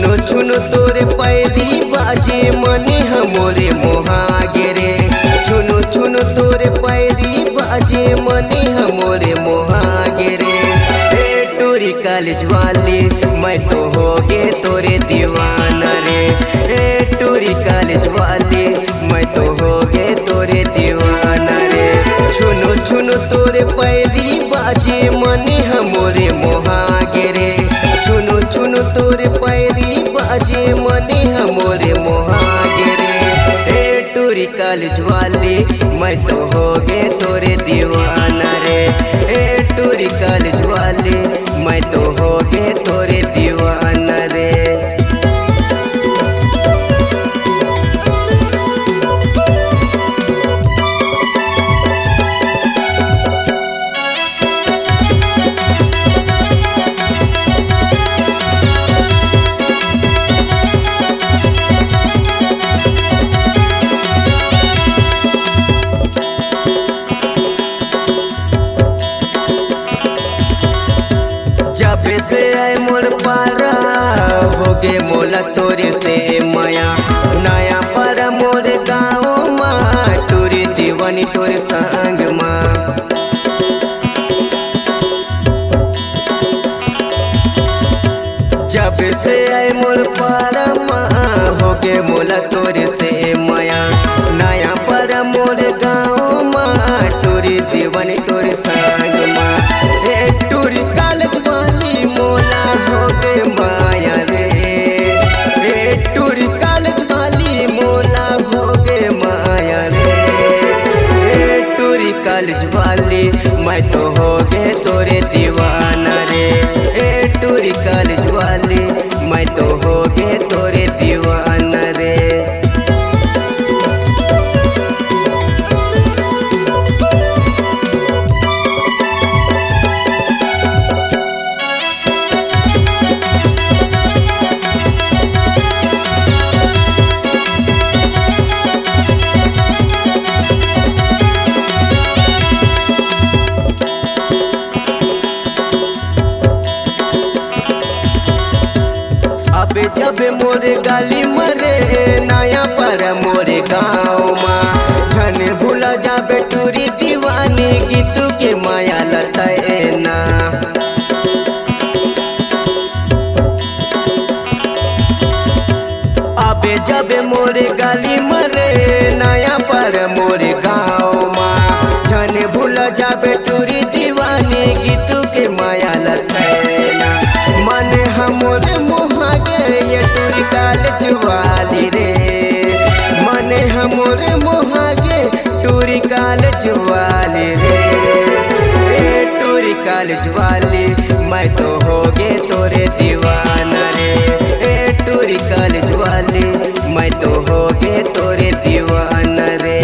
छुनो छुनो तोरे पैरी बाजे मने हमोरे मोहागे रे। छुनो छुनो तोरे पैरी बाजे मने हमोरे मोहागे रे। ए टूरी कॉलेज वाली मैं तो हो गे तोरे दीवाना रे। ए टूरी कॉलेज वाली मैं तो हो गे तोरे दीवाना रे। छुनो छुनो तोरे पैरी बाजे मने हमोरे मोहागे रे। छुनो छुनो तोरे पैरी बाजे मने हमोरे मोहागे रे। ए टूरी कॉलेज वाली मैं तो हो गे तोरे दीवाना रे। ए टूरी कॉलेज वाली मैं तो हो गे तोरे दीवाना रे। जब से आए मोर पारा हो गे मोला तोरे से माया। नया पारा मोर गाँव माँ टूरी दीवानी तोरे संग माँ। जब से आए मोर पारा माँ हो गे मोला तोरे से माया। नया पारा मोर गाँव माँ टूरी दीवानी तोरे संग माँ। ए टूरी कॉलेज वाली मोला हो गे माया रे। ए टूरी कॉलेज वाली मोला हो गे माया रे। ए टूरी कॉलेज वाली मैं तो हो गे तोरे दीवाना रे। ए टूरी कॉलेज वाली मैं तो हो गे तोरे दीवाना रे। अबे जब मोरे गाली मरे नया पर मोरे गाँव माँ। झन भूला जाबे टूरी दीवानी गीतू के माया लताए ना। अबे जब मोरे गाली मरे नया पर मोरे गाँव माँ। झन भूला जाबे टूरी दीवानी गीतू के माया लताए ना। मन हमोरे मोहागे ये टूरी कॉलेज वाली रे। मन हमोरे मोहागे टूरी कॉलेज वाली रे। ए टूरी कॉलेज वाली मैं तो हो गे तोरे दीवाना रे। ए टूरी कॉलेज वाली मैं तो हो गे तोरे दीवाना रे।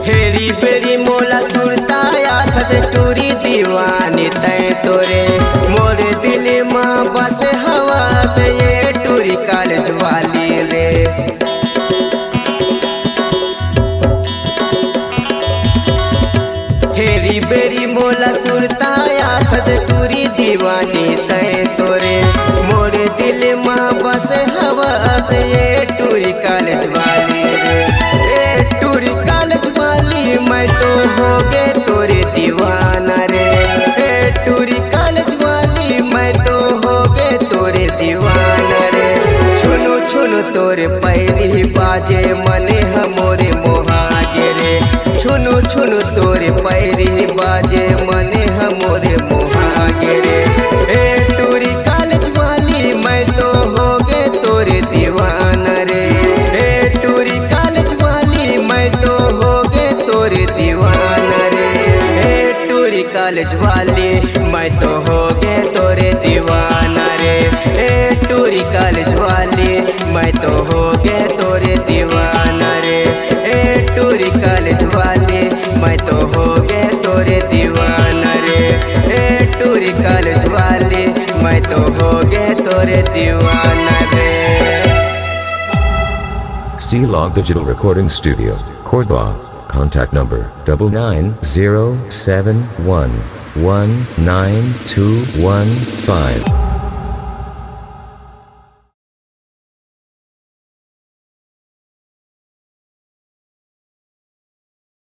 हेरी बेरी मोला सुरताया खसे टूरी दीवानी तय तोरे। मोरे दिल माँ बस हवा से ये टूरी कॉलेज वाली रे। हेरी बेरी मोला सुरताया खसे टूरी दीवानी तय तोरे। मोरे दिल माँ बस हवा से ये टूरी कॉलेज वाली रे। ए टूरी कॉलेज वाली मैं तो हो गे तोरे दीवाना रे। ए टूरी कॉलेज वाली मैं तो हो गे तोरे दीवाना रे। छुनो छुनो तोरे पैरी बाजे मने हमोरे मोहागे रे। छुनो छुनो तोरे पैरी बाजे मने हमोरे मोहागे रे। ए टूरी कॉलेज वाली मैं तो हो गे तोरे दीवाना रे। ए टूरी कॉलेज वाली मैं तो हो गे तोरे दीवाना रे। ए टूरी कॉलेज वाली मैं तो हो गे तोरे दीवाना रे। ए टूरी कॉलेज वाली मैं तो हो गे तोरे दीवाना रे। कॉलेज वाली, मैं तो हो गए तोरे दीवाना रे। C-Log Digital Recording Studio, Cordoba. Contact number 99071192115.